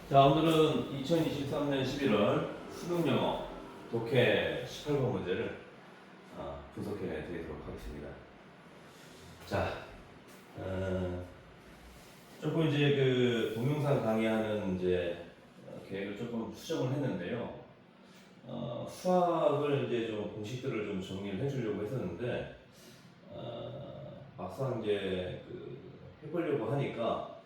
자, 오늘은 2023년 11월 수능영어 독해 18번 문제를 분석해 드리도록 하겠습니다. 자, 조금 이제 그 동영상 강의하는 이제 계획을 조금 수정을 했는데요. 수학을 이제 좀 공식들을 좀 정리를 해주려고 했었는데, 막상 이제 그 해보려고 하니까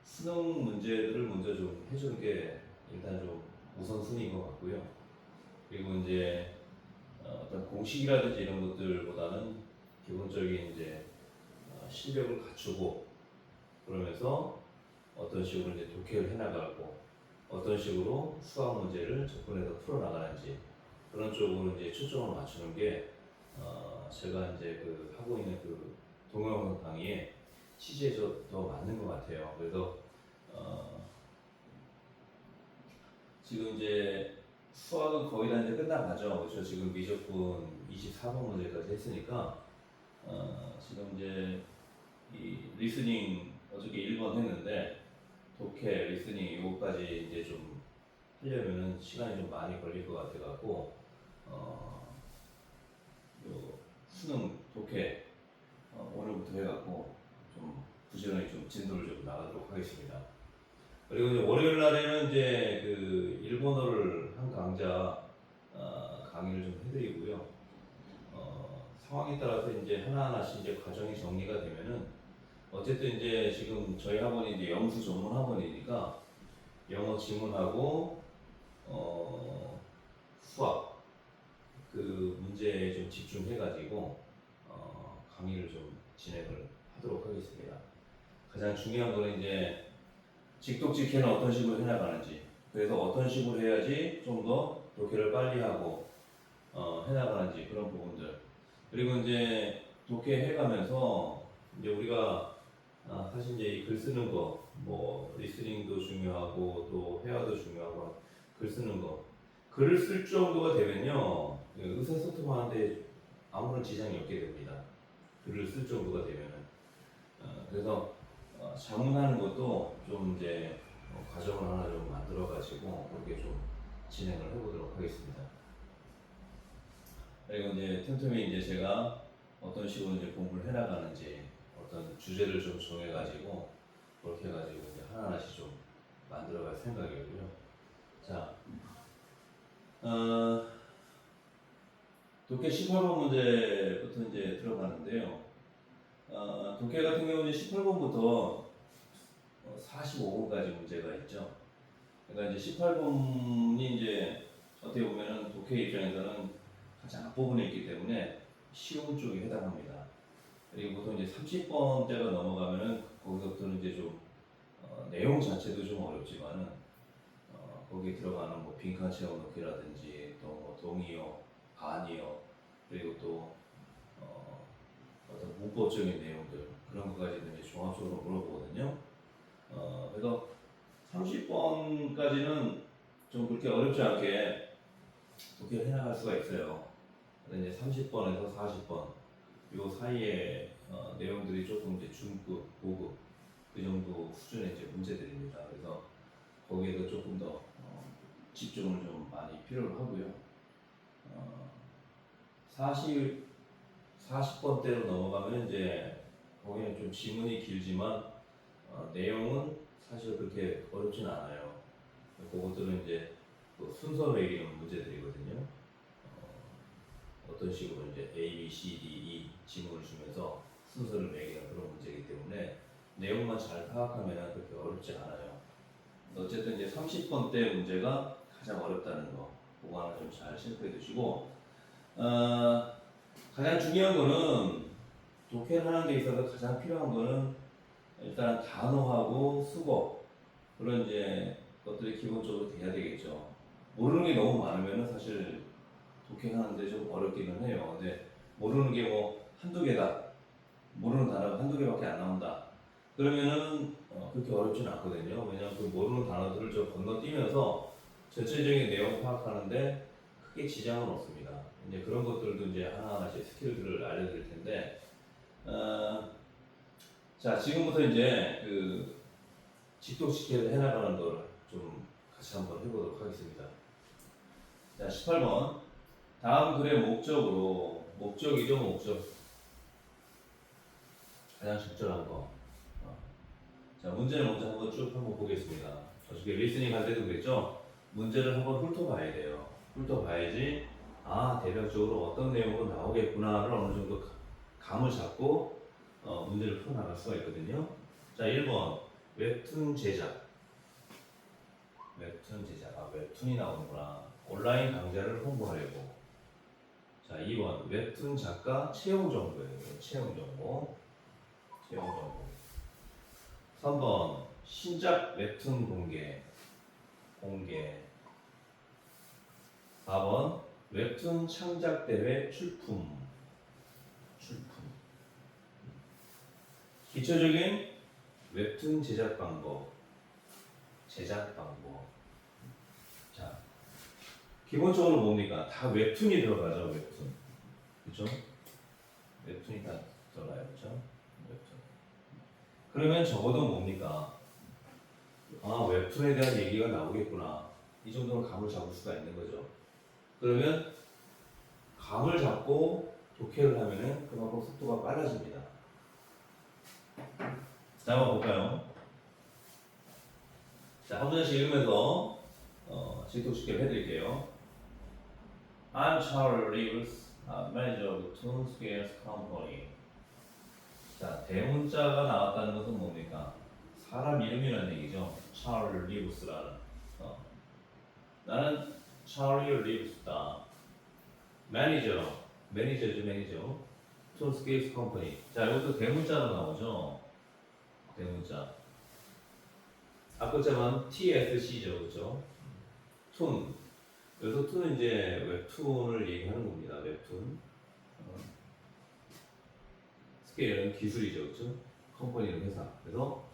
수능 문제들을 먼저 좀 해주는 게 일단 좀 우선순위인 것 같고요. 그리고 이제 어떤 공식이라든지 이런 것들보다는 기본적인 이제 실력을 갖추고 그러면서 어떤 식으로 이제 독해를 해나가고 어떤 식으로 수학 문제를 접근해서 풀어나가는지 그런 쪽으로 이제 초점을 맞추는 게 제가 이제 그 하고 있는 그 동영상 강의에 취지에 더 맞는 것 같아요. 그래서 지금 이제 수학은 거의 다 이제 끝나가죠. 그렇죠. 지금 미적분 24번 문제까지 했으니까 지금 이제 이 리스닝 어저께 1번 했는데 독해, 리스닝 이거까지 이제 좀 하려면은 시간이 좀 많이 걸릴 것 같아갖고 요 수능 독해 오늘부터 해갖고 좀 부지런히 좀 진도를 좀 나가도록 하겠습니다. 그리고 이제 월요일 날에는 이제 그 일본어를 한 강좌 강의를 좀 해드리고요. 상황에 따라서 이제 하나하나씩 이제 과정이 정리가 되면은 어쨌든 이제 지금 저희 학원이 이제 영수 전문 학원이니까 영어 지문하고 수학 그 문제에 좀 집중해가지고 강의를 좀 진행을 하도록 하겠습니다. 가장 중요한 거는 이제 직독직해는 어떤 식으로 해나가는지 그래서 어떤 식으로 해야지 좀 더 독해를 빨리 하고 해나가는지 그런 부분들 그리고 이제 독해 해가면서 이제 우리가 사실 이제 이 글 쓰는 거 뭐 리스닝도 중요하고 또 회화도 중요하고 글 쓰는 거 글을 쓸 정도가 되면요 의사소통하는데 아무런 지장이 없게 됩니다. 글을 쓸 정도가 되면은 그래서 자문하는 것도 좀 이제 과정을 하나 좀 만들어 가지고 그렇게 좀 진행을 해보도록 하겠습니다. 그리고 이제 틈틈이 이제 제가 어떤 식으로 이제 공부를 해나가는지 어떤 주제를 좀 정해가지고 그렇게 해가지고 이제 하나하나씩 좀 만들어갈 생각이고요. 자, 독해 18번 문제부터 이제 들어가는데요. 독해 같은 경우는 18번부터 45번까지 문제가 있죠. 그러니까 이제 18번이 이제 어떻게 보면은 독해 입장에서는 가장 앞부분에 있기 때문에 쉬운 쪽에 해당합니다. 그리고 보통 이제 30번대가 넘어가면은 거기서부터는 이제 좀 내용 자체도 좀 어렵지만은 거기에 들어가는 뭐 빈칸 채워 넣기라든지 또뭐 동의어, 반의어 그리고 또 어떤 문법적인 내용들 그런 것까지도 이제 종합적으로 물어보거든요. 그래서 30번까지는 좀 그렇게 어렵지 않게 독해를 해나갈 수가 있어요. 근데 이제 30번에서 40번 요 사이에 내용들이 조금 이제 중급, 고급 그 정도 수준의 이제 문제들입니다. 그래서 거기에도 조금 더 집중을 좀 많이 필요로 하고요. 어, 40번대로 넘어가면 이제 거기는 좀 지문이 길지만 내용은 사실 그렇게 어렵진 않아요. 그것들은 이제 그 순서 매기는 문제들이거든요. 어떤 식으로 이제 A, B, C, D, E 지문을 주면서 순서를 매기는 그런 문제이기 때문에 내용만 잘 파악하면 그렇게 어렵지 않아요. 어쨌든 이제 30번대 문제가 가장 어렵다는 거, 그거 하나 좀 잘 체크해 두시고, 가장 중요한 거는 독해를 하는 데 있어서 가장 필요한 거는 일단 단어하고 수거 그런 이제 것들이 기본적으로 돼야 되겠죠. 모르는 게 너무 많으면 사실 독해하는데 좀 어렵기는 해요. 근데 모르는 게 뭐 한두 개다. 모르는 단어가 한두 개밖에 안 나온다. 그러면은 그렇게 어렵지는 않거든요. 왜냐하면 그 모르는 단어들을 좀 건너뛰면서 전체적인 내용 파악하는데 크게 지장은 없습니다. 이제 그런 것들도 이제 하나하나씩 스킬들을 알려드릴 텐데, 자 지금부터 이제 그 직독직해를 해나가는 걸 좀 같이 한번 해보도록 하겠습니다. 자, 18번. 다음 글의 목적으로, 목적이죠, 목적. 가장 적절한 거. 자, 문제를 먼저 한번 쭉 한번 보겠습니다. 어저께 리스닝 할 때도 그랬죠? 문제를 한번 훑어봐야 돼요. 훑어봐야지, 아, 대략적으로 어떤 내용으로 나오겠구나를 어느 정도 감을 잡고 문제를 풀어나갈 수가 있거든요. 자, 1번. 웹툰 제작. 웹툰 제작. 아, 웹툰이 나오는구나. 온라인 강좌를 홍보하려고. 자, 2번. 웹툰 작가 채용 정보예요. 채용 정보. 채용 정보. 3번. 신작 웹툰 공개. 공개. 4번. 웹툰 창작 대회 출품. 출품. 기초적인 웹툰 제작 방법. 제작 방법. 자, 기본적으로 뭡니까? 다 웹툰이 들어가죠, 웹툰. 그죠? 웹툰이 다 들어가요, 그죠? 웹툰. 그러면 적어도 뭡니까? 아, 웹툰에 대한 얘기가 나오겠구나. 이 정도는 감을 잡을 수가 있는 거죠. 그러면 감을 잡고 독해를 하면은 그만큼 속도가 빨라집니다. 자, 한번 볼까요? 자, 한 문제씩 읽으면서 직독직해를 해드릴게요. I'm Charles Reeves, manager of Toon Scales Company. 자, 대문자가 나왔다는 것은 뭡니까? 사람 이름이라는 얘기죠. Charles Reeves라는. 나는 Charlie Reeves다. 매니저죠, 매니저. Toon Scales Company. 자, 이것도 대문자로 나오죠. 대문자. 앞글자만 TSC죠, 그렇죠? 툰. 여기서 툰은 이제 웹툰을 얘기하는 겁니다. 웹툰. 스케일은 기술이죠, 그렇죠? 컴퍼니는 회사. 그래서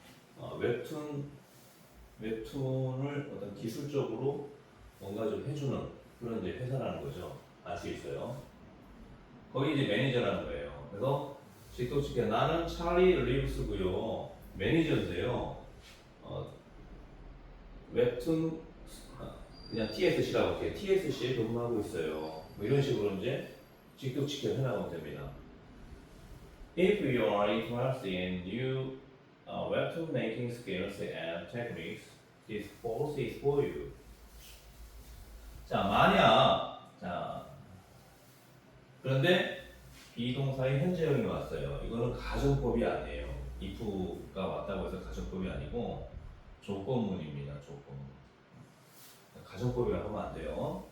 웹툰을 어떤 기술적으로 뭔가 좀 해주는 그런 이제 회사라는 거죠. 알 수 있어요. 거기 이제 매니저라는 거예요. 그래서 직독직해 나는 찰리 리브스고요. 매니저인데요. 웹툰 그냥 TSC라고 할게요. TSC에 근무하고 있어요. 뭐 이런 식으로 이제 직독직해 해나가면 됩니다. If you are interested in new webtoon making skills and techniques, this course is for you. 자, 만약 그런데 비동사의 현재형이 왔어요. 이거는 가정법이 아니에요. if가 왔다고 해서 가정법이 아니고 조건문입니다. 조건문. 가정법이라고 하면 안 돼요.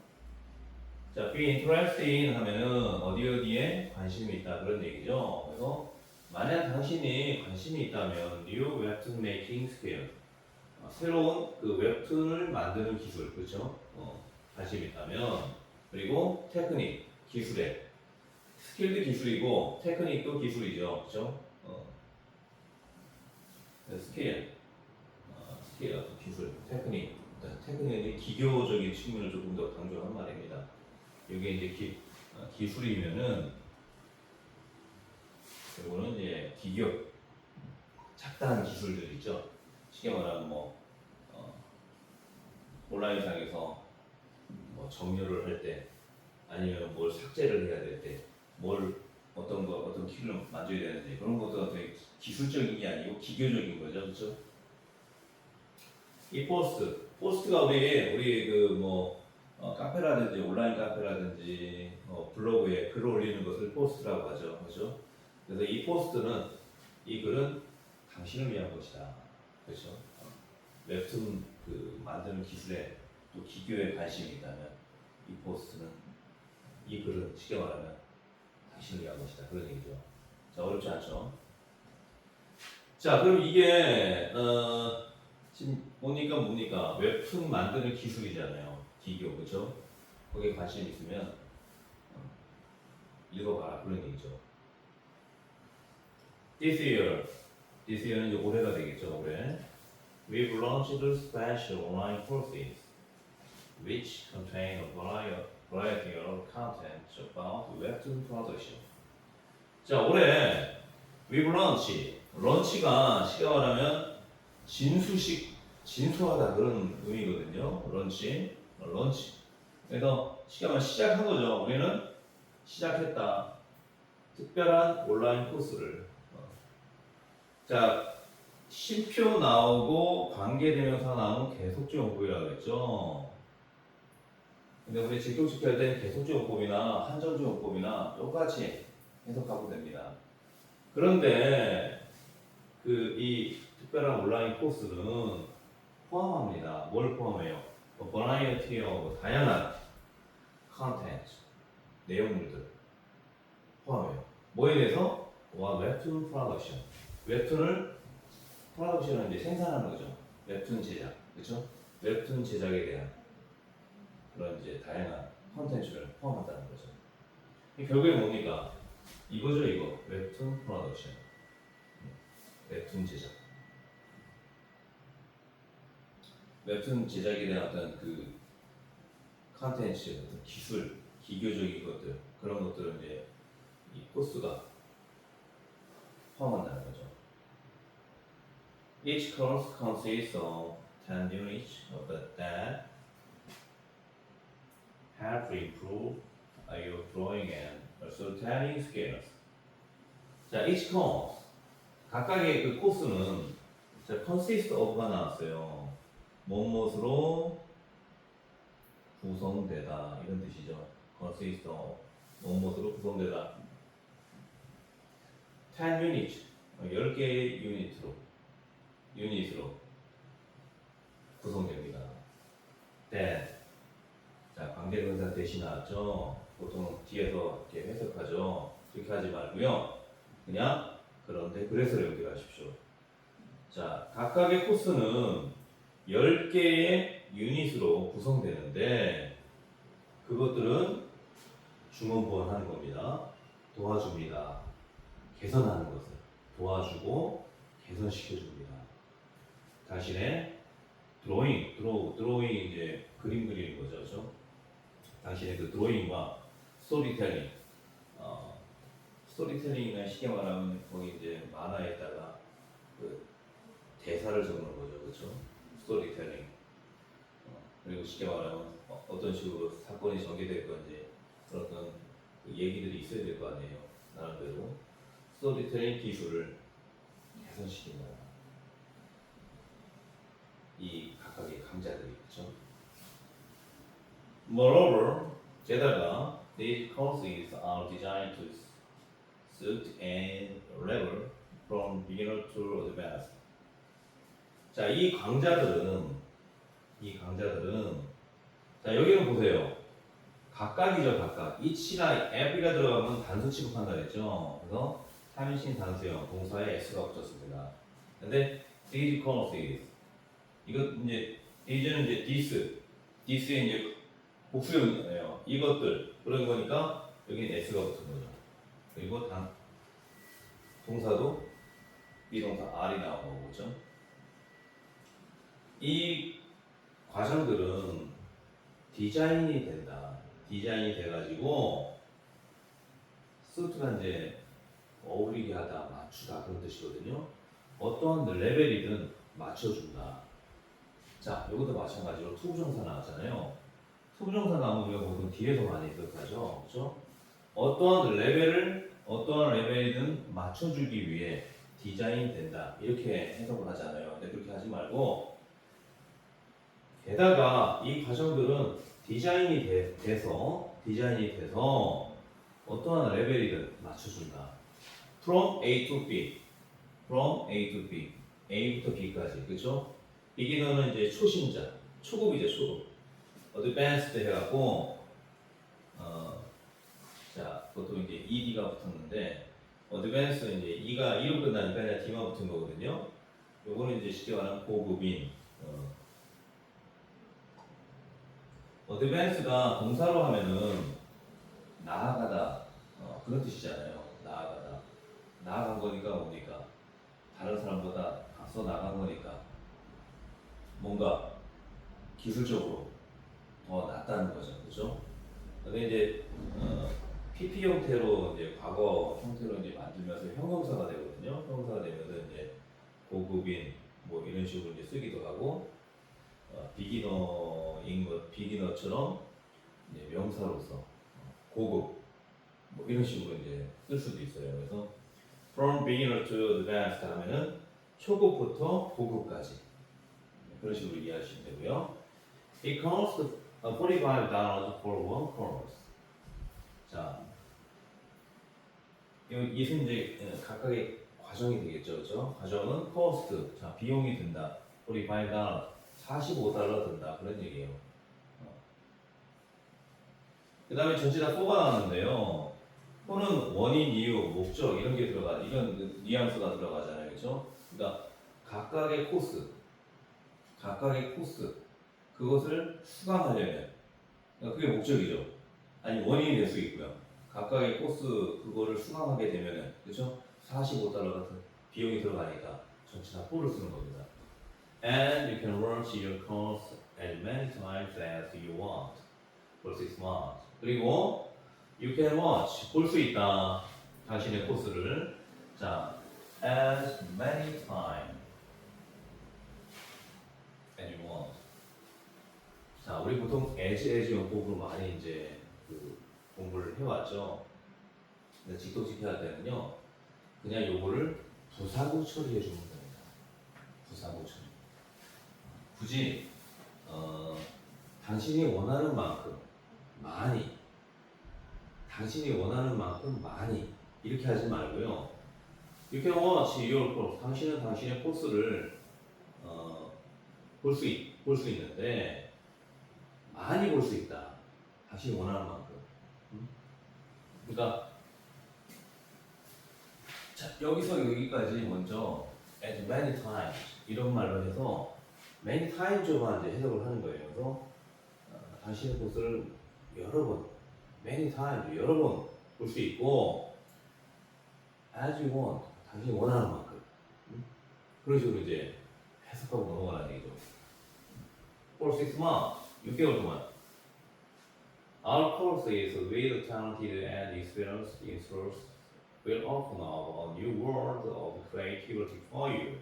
자, be interested in 하면은 어디에 관심이 있다 그런 얘기죠. 그래서 만약 당신이 관심이 있다면 new webtoon making skill 새로운 그 웹툰을 만드는 기술, 그렇죠? 관심이 있다면 그리고 테크닉 기술에 스킬도 기술이고 테크닉도 기술이죠, 그렇죠? 스킬 어떤 기술, 테크닉은 기교적인 측면을 조금 더 강조하는 말입니다. 이게 이제 기술이면은 이거는 이제 기교, 작다한 기술들 있죠. 쉽게 말하면 온라인상에서 정렬을 할 때, 아니면 뭘 삭제를 해야 될 때, 어떤 키를 만져야 되는데 그런 것도 되게 기술적인 게 아니고 기교적인 거죠, 그렇죠? 이 포스트가 우리 카페라든지 온라인 카페라든지 블로그에 글을 올리는 것을 포스트라고 하죠, 그렇죠? 그래서 이 포스트는 이 글은 당신을 위한 것이다, 그렇죠? 웹툰 만드는 기술에 또 기교에 관심이 있다면 이 포스트는 이 글은 쉽게 말하면 당신을 위한 것이다 그런 얘기죠. 자, 어렵지 않죠? 자, 그럼 이게 지금 뭡니까 웹툰 만드는 기술이잖아요. 기교, 그렇죠? 거기에 관심 있으면 읽어봐라 그런 얘기죠. This year는 이제 올해가 되겠죠, 올해. We've launched special online courses which contain a variety of content about webtoon production. 자, 올해 We've launched, 런치가 쉽게 말하면 진수식, 진수하다 그런 의미거든요. 런치, 런치. 그래서 시간을 시작한 거죠. 우리는 시작했다. 특별한 온라인 코스를. 자, 쉼표 나오고 관계대명사 나오면 계속적 용법이라고 했죠. 근데 우리 직독직할 때는 계속적 용법이나 한정적 용법이나 똑같이 해석하고 됩니다. 그런데 이 특별한 온라인 코스는 포함합니다. 뭘 포함해요? 버라이어티 오브 다양한 컨텐츠, 내용물들 포함해요. 뭐에 대해서? 웹툰 프로덕션. 웹툰을 프로덕션은 이제 생산하는 거죠. 웹툰 제작, 그렇죠? 웹툰 제작에 대한 그런 이제 다양한 컨텐츠를 포함한다는 거죠. 결국에 뭡니까? 이거죠, 이거. 웹툰 프로덕션. 웹툰 제작. 웹툰 제작에 대한 어떤 그 컨텐츠, 어떤 기술, 기교적인 것들, 그런 것들은 이제 이 코스가 포함한다는 거죠. Each course consists of 10 units that help to improve your drawing and storytelling skills. 자, each course 각각의 그 코스는 자, consist of가 나왔어요. 무엇으로 구성되다 이런 뜻이죠. consist of 무엇으로 구성되다. 10 units 10개의 유닛으로 구성됩니다. that 자, 관계대명사 대신 나왔죠. 보통 뒤에서 이렇게 해석하죠. 그렇게 하지 말고요. 그냥 그런데 그래서 연결하십시오. 자, 각각의 코스는 10개의 유닛으로 구성되는데 그것들은 중원보완하는 겁니다. 도와줍니다. 개선하는 것을 도와주고 개선시켜줍니다. 당신의 드로잉 이제 그림 그리는 거죠, 그렇죠? 당신의 그 드로잉과 스토리텔링, 스토리텔링이나 쉽게 말하면 거기 이제 만화에다가 그 대사를 적는 거죠, 그렇죠? 스토리텔링. 그리고 쉽게 말하면 어떤 식으로 사건이 전개될 건지 그런 어떤 그 얘기들이 있어야 될 거 아니에요, 나름대로. 스토리텔링 기술을 개선시킨다. 이 각각의 강자들이 그렇죠. Moreover, 게다가 these courses are designed to suit any level from beginner to advanced. 자, 이 강자들은 자, 여기는 보세요. 각각이죠, 각각. each나 every가 들어가면 단수 취급한다 그랬죠. 그래서 3인칭 단수형 동사에 s가 붙었습니다. 근데 these courses 이거 이제 these는 이제 this의 이제 복수형이에요. 이것들 그런 거니까 여기는 s가 붙은 거죠. 그리고 동사도 비동사 R이 나온 거고, 그렇죠? 이 과정들은 디자인이 된다. 디자인이 돼가지고 수트가 이제 어울리게 하다, 맞추다 그런 뜻이거든요. 어떠한 레벨이든 맞춰준다. 자, 이것도 마찬가지로 투부정사 나왔잖아요. 투부정사 나오면 우리가 보통 뒤에서 많이 해석하죠, 그렇죠? 어떠한 레벨이든 맞춰주기 위해 디자인된다 이렇게 해석을 하잖아요. 근데 그렇게 하지 말고 게다가 이 과정들은 디자인이 돼서 어떠한 레벨이든 맞춰준다. From A to B, A부터 B까지, 그렇죠? 비기너는 이제 초심자, 초급이죠, 초급. Advanced 해갖고 자, 보통 이제 ED가 붙었는데 Advanced 이제 E가 E로 끝나니까 그냥 D만 붙은 거거든요. 요거는 이제 쉽게 말하면 고급인. Advance가 동사로 하면은 나아가다 그런 뜻이잖아요. 나아간 거니까 뭡니까? 다른 사람보다 앞서 나간 거니까 뭔가 기술적으로 더 낫다는 거죠, 그렇죠? 근데 이제 PP 형태로 이제 과거 형태로 이제 만들면서 형용사가 되거든요. 형용사가 되면서 이제 고급인, 뭐 이런 식으로 이제 쓰기도 하고 비기너인 것 비기너처럼 이제 명사로서 고급 뭐 이런 식으로 이제 쓸 수도 있어요. 그래서 from beginner to advanced 하면은 초급부터 고급까지 그런 식으로 이해하시면 되고요. It costs $45 for one course. 자, 이것은 이제 각각의 과정이 되겠죠, 그렇죠? 과정은 cost, 자 비용이 든다. $45, $45 든다 그런 얘기예요. 그 다음에 전체 다 for가 나왔는데요. for는 원인, 이유, 목적 이런 게 들어가, 이런 뉘앙스가 들어가잖아요, 그렇죠? 그러니까 각각의 코스, 그것을 수강하려면, 그러니까 그게 목적이죠. 아니 원인이 될 수 있고요. 각각의 코스 그거를 수강하게 되면은, 그렇죠? $45 같은 비용이 들어가니까 전체 다 for를 쓰는 겁니다. And you can launch your course as many times as you want for 6 months. 그리고 you can watch 볼 수 있다 당신의 코스를 자 as many times as you want. 자 우리 보통 as 용법으로 많이 이제 그 공부를 해왔죠. 근데 직독직해 할 때는요 그냥 요거를 부사구 처리해 주면 됩니다. 부사구 처리. 굳이 당신이 원하는 만큼 많이 당신이 원하는 만큼 많이 이렇게 하지 말고요. You can watch your course. 당신은 당신의 코스를 볼 수 있는데 많이 볼 수 있다. 당신이 원하는 만큼. 그러니까 자, 여기서 여기까지 먼저 as many times 이런 말로 해서 many times만 이제 해석을 하는 거예요. 그래서 당신의 코스를 여러 번 many times 여러 번 볼 수 있고 as you want 당신이 원하는 만큼 그런 식으로 이제 해석하고 넘어가는 얘기죠. For 6 months 6개월 동안 Our course is with talented and experienced instructors will open up a new world of creativity for you.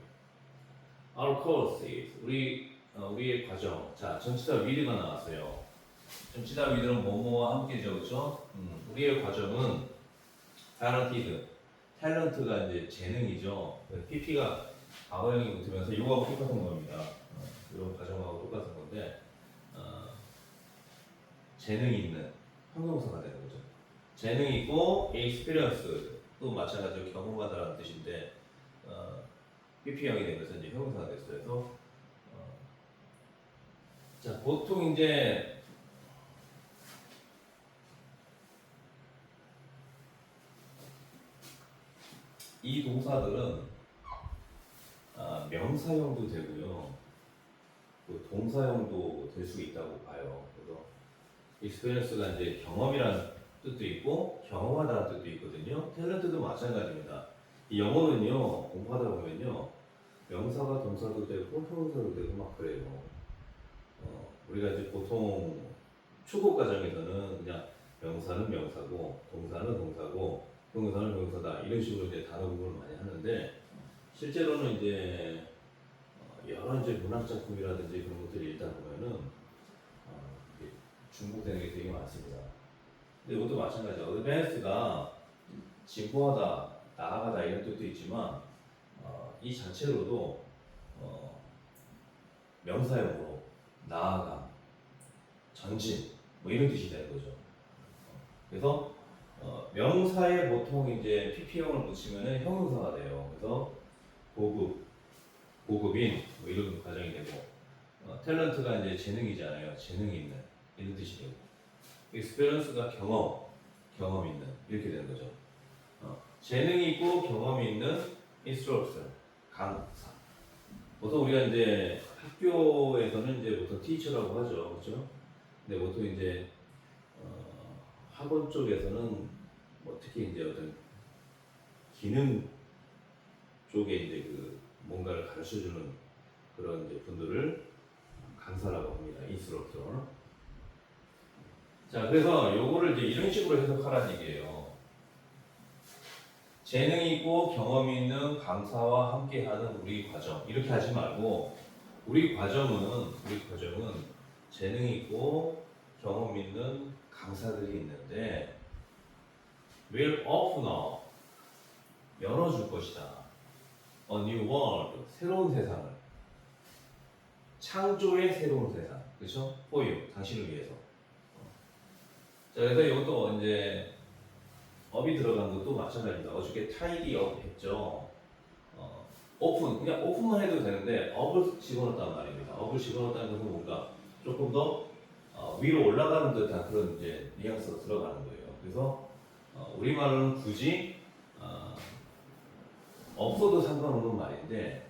Our course is 우리의 과정 자 전치사 with가 나왔어요. 전치사 with는 뭐뭐와 함께죠, 그렇죠? 우리의 과정은 탤런트가 이제 재능이죠. PP가 과거형이 붙으면서 이거하고 똑같은 겁니다. 이런 과정하고 똑같은 건데 재능이 있는 형용사가 되는 거죠. 재능 있고 experience 또 마찬가지로 경험하다라는 뜻인데 PP형이 되면서 이제 형용사가 됐어요. 그래서 자 보통 이제 이 동사들은 명사형도 되고요, 또 동사형도 될 수 있다고 봐요. 그래서 experience가 이제 경험이라는 뜻도 있고 경험하다는 뜻도 있거든요. 탤런트도 마찬가지입니다. 이 영어는요 공부하다 보면요 명사가 동사도 되고 형용사도 되고 막 그래요. 우리가 이제 보통 초급 과정에서는 그냥 명사는 명사고 동사는 동사고 형용사는 형용사다 이런 식으로 이제 단어 구분을 많이 하는데 실제로는 이제 여러 이제 문학 작품이라든지 그런 것들이 읽다 보면은 중복되는 게 되게 많습니다. 근데 이것도 마찬가지죠. advance가 진보하다, 나아가다 이런 뜻도 있지만 이 자체로도 명사형으로 나아감, 전진 뭐 이런 뜻이 되는 거죠. 그래서 명사에 보통 이제 PP형을 붙이면은 형용사가 돼요. 그래서 고급인 뭐 이런 과정이 되고 탤런트가 이제 재능이잖아요. 재능이 있는 이런 뜻이 되고 experience가 경험 있는 이렇게 되는 거죠. 재능이 있고 경험이 있는 instructor 강사. 보통 우리가 이제 학교에서는 이제 보통 teacher라고 하죠, 그렇죠? 근데 보통 이제 학원 쪽에서는 뭐 특히 이제 어떤 기능 쪽에 이제 그 뭔가를 가르쳐주는 그런 이제 분들을 강사라고 합니다. 인스트럭터. 자, 그래서 요거를 이제 이런 식으로 해석하라는 얘기예요. 재능 있고 경험 있는 강사와 함께하는 우리 과정 이렇게 하지 말고 우리 과정은 재능 있고 경험 있는 강사들이 있는데 will open up 열어줄 것이다. A new world 새로운 세상을 창조의 새로운 세상 그렇죠? For you 당신을 위해서. 자 그래서 이것도 이제 업이 들어간 것도 마찬가지입니다. 어저께 tidy up 했죠. 오픈 그냥 오픈만 해도 되는데 업을 집어넣었단 말입니다. 업을 집어넣었다는 것은 뭔가 조금 더 위로 올라가는 듯한 그런 이제 뉘앙스가 들어가는 거예요. 그래서 우리말로는 굳이 없어도 상관없는 말인데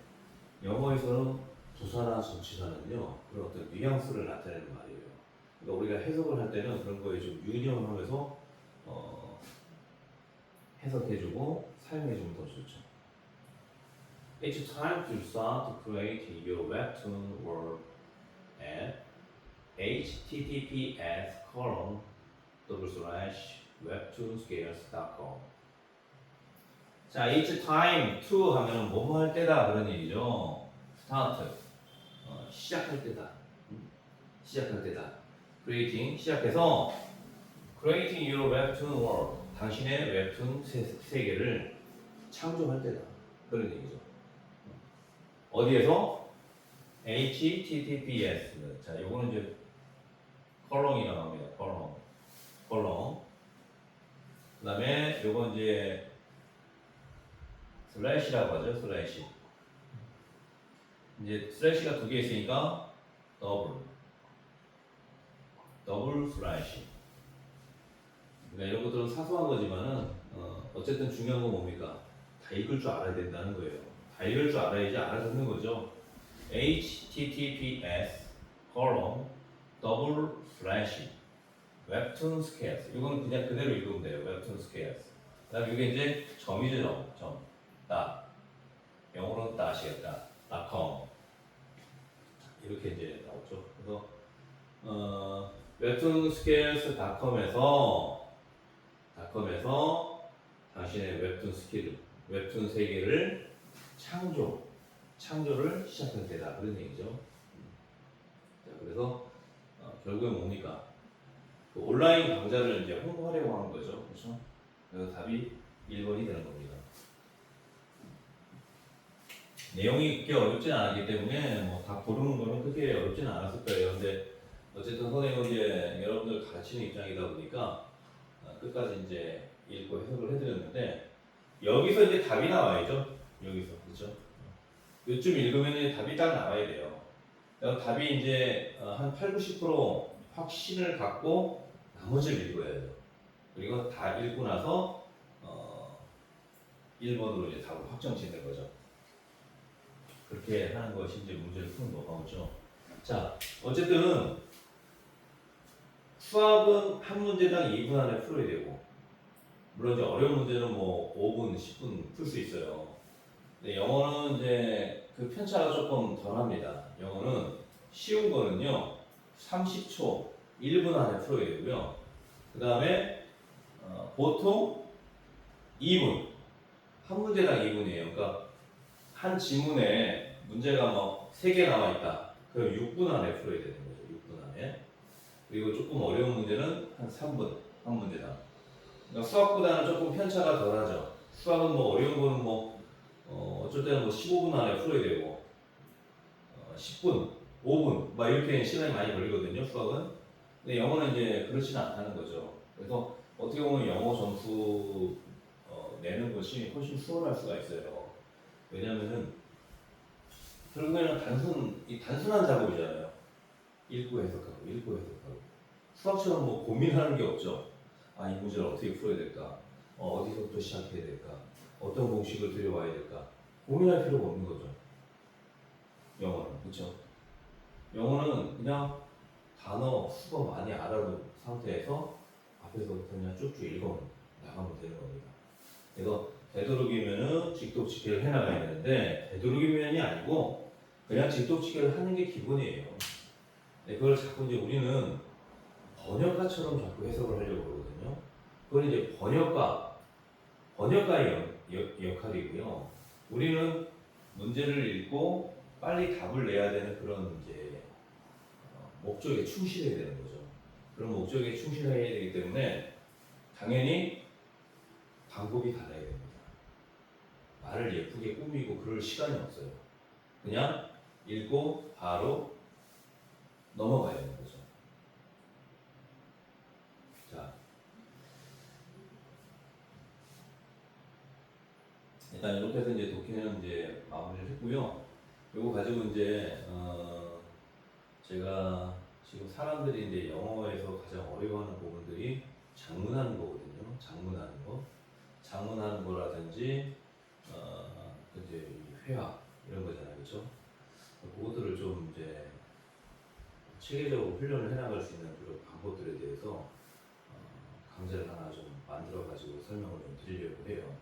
영어에서는 부사나 전치사는요 그런 어떤 뉘앙스를 나타내는 말이에요. 그러니까 우리가 해석을 할 때는 그런 거에 좀 유념하면서 해석해주고 사용해주면 더 좋죠. It's time to start creating your webtoon world at https://webtoonscales.com. 자, it's time to 하면 뭐뭐 할 때다 그런 얘기죠. start 시작할 때다. 시작할 때다. creating 시작해서 creating your webtoon world 당신의 웹툰 세계를 창조할 때다. 그런 얘기죠. 어디에서? https. 자, 요거는 이제 컬럼이라고 합니다. 컬럼. 그다음에 요건 이제 슬래시라고 하죠. 슬래시. 이제 슬래시가 두 개 있으니까 더블 슬래시. 그러니까 이런 것들은 사소한 거지만은 어쨌든 중요한 건 뭡니까? 다 읽을 줄 알아야 된다는 거예요. 다 읽을 줄 알아야지 알아듣는 거죠. https 웹툰 스케일스 이거는 그냥 그대로 읽으면 돼요. 웹툰 스케일스. 그다음 이게 이제 점이죠. 점. 영어로는 다시겠다. .com 이렇게 이제 나오죠. 그래서 웹툰 스케일스 .com에서 당신의 웹툰 세계를 창조를 시작할 때다 그런 얘기죠. 자, 그래서 결국엔 뭡니까? 그 온라인 강좌를 이제 홍보하려고 하는 거죠, 그렇죠? 그래서 답이 1번이 되는 겁니다. 내용이 그렇게 어렵진 않았기 때문에 뭐 다 고르는 거는 그렇게 어렵진 않았을 거예요. 근데 어쨌든 선생님은 이제 여러분들 가르치는 입장이다 보니까 끝까지 이제 읽고 해석을 해드렸는데 여기서 이제 답이 나와야죠. 여기서 그렇죠? 요쯤 읽으면 답이 딱 나와야 돼요. 답이 이제 한 8, 90% 확신을 갖고 나머지를 읽어야 돼요. 그리고 다 읽고 나서 1번으로 이제 답을 확정 짓는 거죠. 그렇게 하는 것이 이제 문제를 푸는 노하우죠. 자, 어쨌든 수학은 한 문제당 2분 안에 풀어야 되고, 물론 이제 어려운 문제는 뭐 5분, 10분 풀 수 있어요. 근데 영어는 이제 그 편차가 조금 덜합니다. 영어는 쉬운 거는요 30초, 1분 안에 풀어야 되고요. 그 다음에 보통 2분, 한 문제당 2분이에요. 그러니까 한 지문에 문제가 뭐 3개 나와 있다. 그럼 6분 안에 풀어야 되는 거죠. 6분 안에. 그리고 조금 어려운 문제는 한 3분, 한 문제당. 그러니까 수학보다는 조금 편차가 덜하죠. 수학은 뭐 어려운 거는 뭐 어쩔 때는 뭐 15분 안에 풀어야 되고 10분, 5분 막 이렇게 시간이 많이 걸리거든요. 수학은. 근데 영어는 이제 그렇지는 않다는 거죠. 그래서 어떻게 보면 영어 점수 내는 것이 훨씬 수월할 수가 있어요. 왜냐면은 결국에는 단순한 작업이잖아요. 읽고 해석하고. 수학처럼 뭐 고민하는 게 없죠. 이 문제를 어떻게 풀어야 될까? 어디서부터 시작해야 될까? 어떤 공식을 들여와야 될까? 고민할 필요가 없는 거죠. 영어는 그렇죠? 영어는 그냥 단어, 수거 많이 알아둔 상태에서 앞에서부터 그냥 쭉쭉 읽어 나가면 되는 겁니다. 그래서 되도록이면은 직독직해를 해나가야 되는데 되도록이면이 아니고 그냥 직독직해를 하는 게 기본이에요. 그걸 자꾸 이제 우리는 번역가처럼 자꾸 해석을 하려고 그러거든요. 그건 이제 번역가의 역할이고요. 우리는 문제를 읽고 빨리 답을 내야 되는 그런 이제 목적에 충실해야 되는 거죠. 그런 목적에 충실해야 되기 때문에 당연히 방법이 달라야 됩니다. 말을 예쁘게 꾸미고 그럴 시간이 없어요. 그냥 읽고 바로 넘어가야 되는 거죠. 자, 일단 이렇게 해서 이제 독해는 이제 마무리를 했고요. 요거 가지고 이제 제가 지금 사람들이 이제 영어에서 가장 어려워하는 부분들이 장문하는 거거든요. 장문하는 거라든지 이제 회화 이런 거잖아요, 그렇죠? 그것들을 좀 이제 체계적으로 훈련을 해나갈 수 있는 그런 방법들에 대해서 강좌를 하나 좀 만들어 가지고 설명을 좀 드리려고 해요.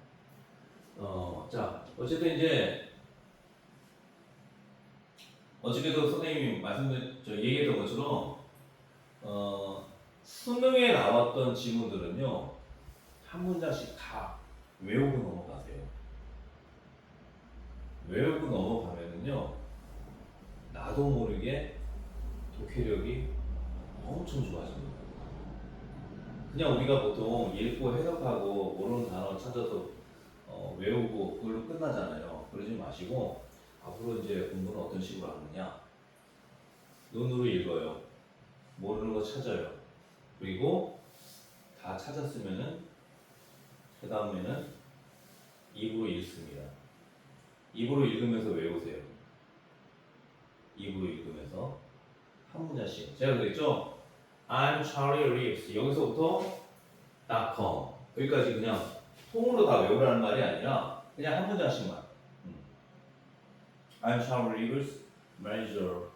자, 어쨌든 이제 어저께도 선생님이 얘기했던 것처럼 수능에 나왔던 지문들은요 한 문장씩 다 외우고 넘어가세요. 외우고 넘어가면은요 나도 모르게 독해력이 엄청 좋아집니다. 그냥 우리가 보통 읽고 해석하고 모르는 단어 찾아서 외우고 그걸로 끝나잖아요. 그러지 마시고 앞으로 이제 공부는 어떤 식으로 하느냐, 눈으로 읽어요. 모르는 거 찾아요. 그리고 다 찾았으면은 그 다음에는 입으로 읽습니다. 입으로 읽으면서 외우세요. 입으로 읽으면서 한 문장씩. 제가 그랬죠? I'm Charlie Reeves. 여기서부터 .com 여기까지 그냥 통으로 다 외우라는 말이 아니라 그냥 한 문장씩만. I'm Charlie Reeves, manager,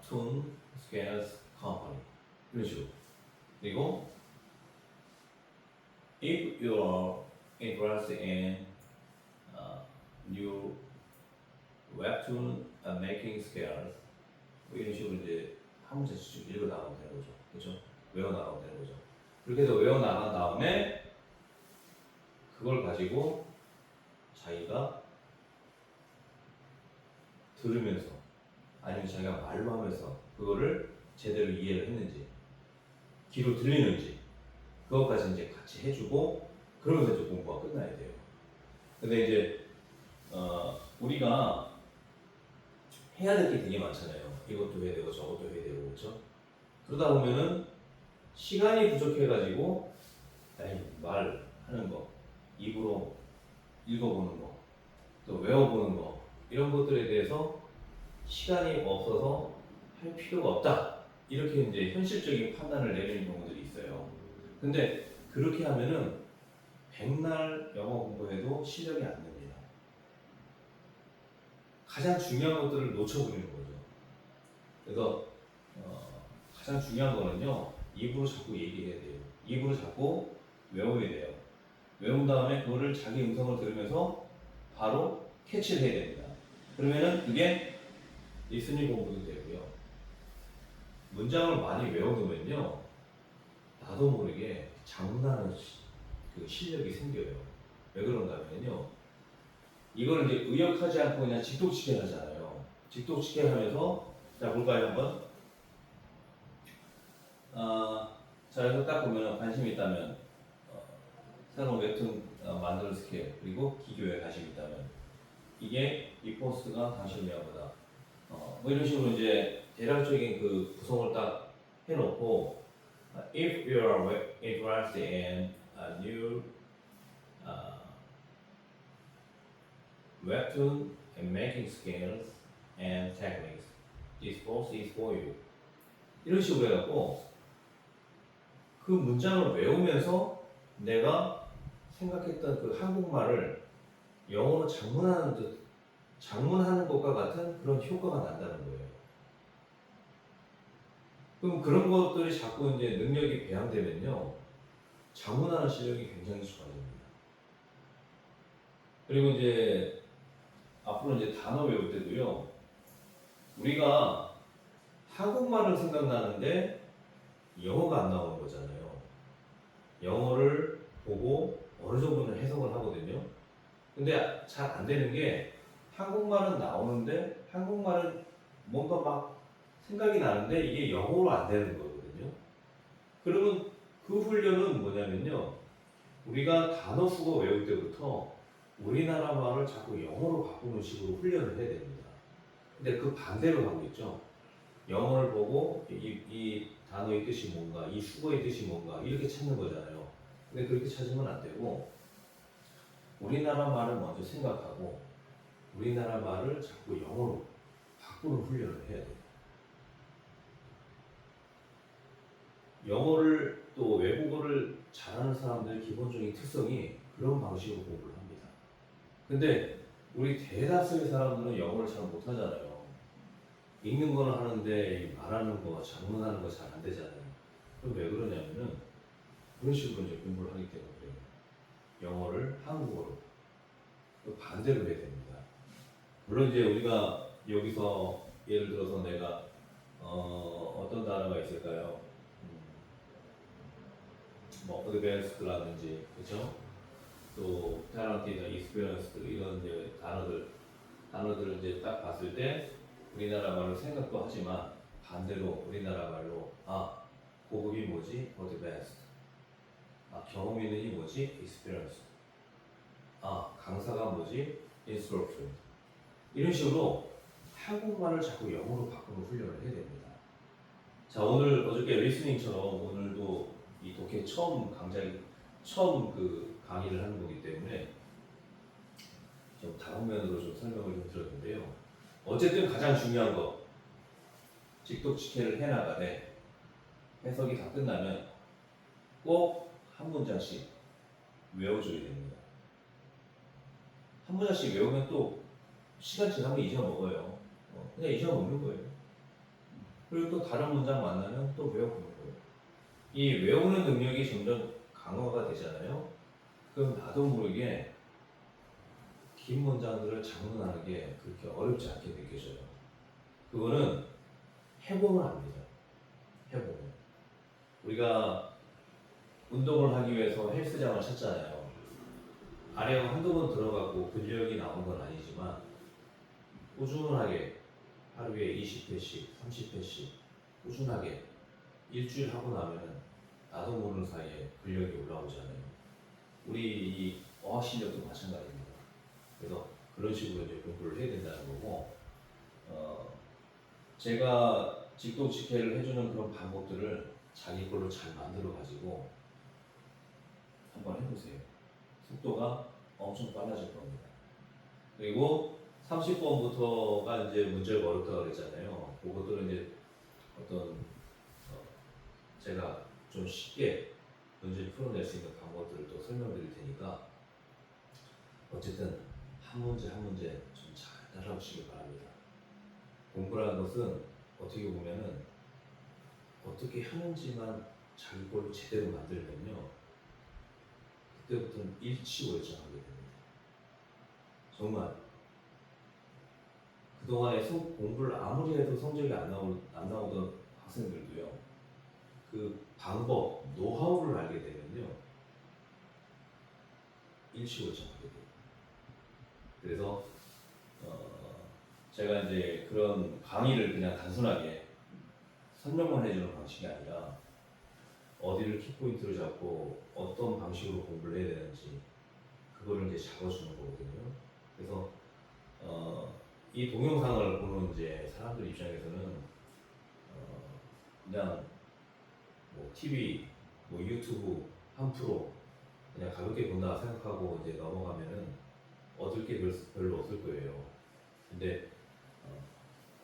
Tune Scales Company. 이런 식으로. 그리고 if you are interested in new webtoon making skills, 이런 식으로 이제 한 문제씩 읽어 나가면 되는 거죠. 그렇죠? 외워 나가면 되는 거죠. 그렇게 해서 외워 나간 다음에 그걸 가지고 자기가 들으면서 아니면 자기가 말로 하면서 그거를 제대로 이해를 했는지 귀로 들리는지 그것까지 이제 같이 해주고 그러면서 이제 공부가 끝나야 돼요. 근데 이제 우리가 해야 될 게 되게 많잖아요. 이것도 해야 되고 저것도 해야 되고 그렇죠? 그러다 보면은 시간이 부족해가지고 말하는 거, 입으로 읽어보는 거, 또 외워보는 거 이런 것들에 대해서 시간이 없어서 할 필요가 없다. 이렇게 이제 현실적인 판단을 내리는 경우들이 있어요. 근데 그렇게 하면은 백날 영어 공부해도 실력이 안 됩니다. 가장 중요한 것들을 놓쳐버리는 거죠. 그래서 가장 중요한 거는요, 입으로 자꾸 얘기해야 돼요. 입으로 자꾸 외워야 돼요. 외운 다음에 그거를 자기 음성을 들으면서 바로 캐치를 해야 됩니다. 그러면은 그게 리스닝 공부도 되고요. 문장을 많이 외워두면요, 나도 모르게 장난하는 그 실력이 생겨요. 왜 그런가 하면요, 이걸 이제 의역하지 않고 그냥 직독치게 하잖아요. 직독치게 하면서 자 볼까요 한번? 자 여기서 딱 보면 관심이 있다면 새로운 웹툰 만드는 스킬 그리고 기교에 관심이 있다면 이게 이 포스트가 당신을 위한 거다. 뭐 이런 식으로 이제 대략적인 그 구성을 딱 해놓고 if you are interested in a new webtoon and making skills and techniques, this post is for you. 이런 식으로 해갖고 그 문장을 외우면서 내가 생각했던 그 한국말을 영어로 장문하는 것과 같은 그런 효과가 난다는 거예요. 그럼 그런 것들이 자꾸 이제 능력이 배양되면요, 장문하는 실력이 굉장히 좋아집니다. 그리고 이제 앞으로 이제 단어 외울 때도요, 우리가 한국말은 생각나는데 영어가 안 나오는 거잖아요. 영어를 보고 어느 정도는 해석을 하거든요. 근데 잘 안 되는 게 한국말은 나오는데 한국말은 뭔가 막 생각이 나는데 이게 영어로 안 되는 거거든요. 그러면 그 훈련은 뭐냐면요. 우리가 단어 수거 외울 때부터 우리나라 말을 자꾸 영어로 바꾸는 식으로 훈련을 해야 됩니다. 근데 그 반대로 하고 있죠. 영어를 보고 이 단어의 뜻이 뭔가, 이 수거의 뜻이 뭔가 이렇게 찾는 거잖아요. 근데 그렇게 찾으면 안 되고 우리나라 말을 먼저 생각하고 우리나라 말을 자꾸 영어로 바꾸는 훈련을 해야 돼요. 영어를 또 외국어를 잘하는 사람들의 기본적인 특성이 그런 방식으로 공부를 합니다. 근데 우리 대다수의 사람들은 영어를 잘 못하잖아요. 읽는 거는 하는데 말하는 거, 작문하는 거 잘 안 되잖아요. 그럼 왜 그러냐면은 그런 식으로 이제 공부를 하기 때문에 그래요. 영어를 한국어로 반대로 해야 됩니다. 물론 이제 우리가 여기서 예를 들어서 내가 어떤 단어가 있을까요? 뭐 어드밴스드라든지 그렇죠? 또 talented, experienced 이런 이제 단어들을 이제 딱 봤을 때 우리나라 말로 생각도 하지만 반대로 우리나라 말로 고급이 뭐지? 어드밴스드. 경험 있는 이 뭐지? experience. 강사가 뭐지? instruction. 이런 식으로 한국말을 자꾸 영어로 바꾸는 훈련을 해야 됩니다. 자, 오늘 어저께 리스닝처럼 오늘도 이 독해 처음 그 강의를 하는 거기 때문에 좀 다방면으로 좀 설명을 좀 드렸는데요. 어쨌든 가장 중요한 거 직독직해를 해나가되 해석이 다 끝나면 꼭 한 문장씩 외워줘야 됩니다. 한 문장씩 외우면 또 시간 지나면 잊어먹어요. 그냥 잊어먹는 거예요. 그리고 또 다른 문장 만나면 또 외워보는 거예요. 이 외우는 능력이 점점 강화가 되잖아요. 그럼 나도 모르게 긴 문장들을 장문하는 게 그렇게 어렵지 않게 느껴져요. 그거는 해보면 압니다. 해보면. 우리가 운동을 하기 위해서 헬스장을 찾잖아요. 아래가 한두 번 들어가고 근력이 나온 건 아니지만 꾸준하게 하루에 20회씩, 30회씩 꾸준하게 일주일 하고 나면 나도 모르는 사이에 근력이 올라오잖아요. 우리 이 어학 실력도 마찬가지입니다. 그래서 그런 식으로 이제 공부를 해야 된다는 거고, 제가 직독직해를 해주는 그런 방법들을 자기 걸로 잘 만들어 가지고 한번 해보세요. 속도가 엄청 빨라질 겁니다. 그리고 30번부터가 이제 문제가 어렵다고 그랬잖아요. 그것들은 이제 어떤 제가 좀 쉽게 문제를 풀어낼 수 있는 방법들을 또 설명드릴 테니까 어쨌든 한 문제 한 문제 좀 잘 따라오시기 바랍니다. 공부라는 것은 어떻게 보면은 어떻게 하는지만 자기 걸로 제대로 만들면요 그때부터는 일치월장하게 됩니다. 정말 그동안에 공부를 아무리 해도 성적이 안 나오던 학생들도요 그 방법, 노하우를 알게 되면요 일치월장하게 돼요. 그래서 제가 이제 그런 강의를 그냥 단순하게 설명만 해주는 방식이 아니라 어디를 키포인트로 잡고 어떤 방식으로 공부를 해야 되는지 그거를 이제 잡아주는 거거든요. 그래서 이 동영상을 보는 이제 사람들 입장에서는 그냥 뭐 TV, 뭐 유튜브 한 프로 그냥 가볍게 본다 생각하고 이제 넘어가면은 얻을 게 별로 없을 거예요. 근데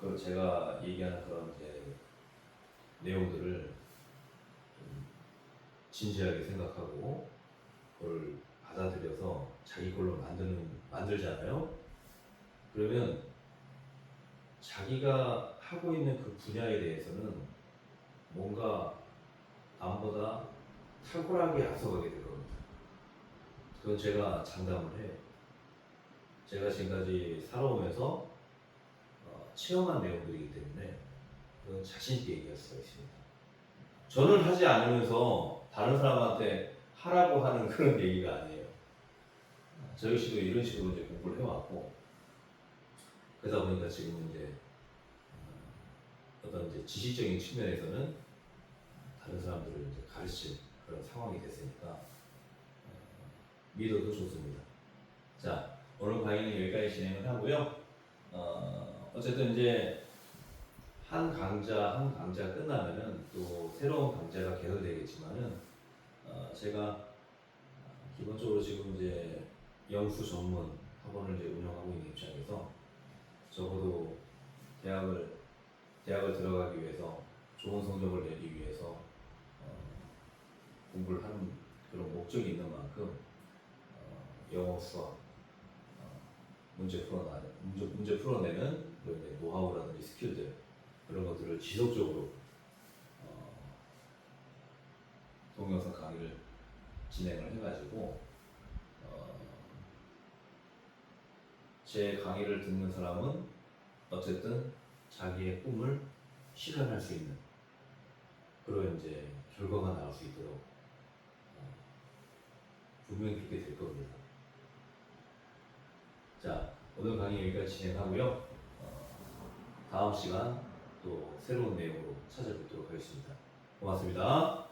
그 제가 얘기하는 그런 이제 내용들을 좀 진지하게 생각하고 그걸 받아들여서 자기 걸로 만들잖아요. 그러면 자기가 하고 있는 그 분야에 대해서는 뭔가 남보다 탁월하게 앞서가게 될 겁니다. 그건 제가 장담을 해요. 제가 지금까지 살아오면서 체험한 내용들이기 때문에 그건 자신 있게 얘기할 수가 있습니다. 저는 하지 않으면서 다른 사람한테 하라고 하는 그런 얘기가 아니에요. 저 역시도 이런 식으로 이제 공부를 해왔고, 그러다 보니까 지금 이제 어떤 이제 지식적인 측면에서는 다른 사람들을 이제 가르칠 그런 상황이 됐으니까 믿어도 좋습니다. 자, 오늘 강의는 여기까지 진행을 하고요. 어쨌든 이제 한 강좌 끝나면은 또 새로운 강좌가 개설되겠지만은 제가 기본적으로 지금 이제 영수 전문 학원을 이제 운영하고 있는 입장에서 적어도 대학을 들어가기 위해서 좋은 성적을 내기 위해서 공부를 하는 그런 목적이 있는 만큼 영어 수학 문제 풀어내는 그런 이제 노하우라든지 스킬들 그런 것들을 지속적으로 동영상 강의를 진행을 해가지고 제 강의를 듣는 사람은 어쨌든 자기의 꿈을 실현할 수 있는 그런 이제 결과가 나올 수 있도록 분명히 그렇게 될 겁니다. 자, 오늘 강의 여기까지 진행하고요. 다음 시간 또 새로운 내용으로 찾아뵙도록 하겠습니다. 고맙습니다.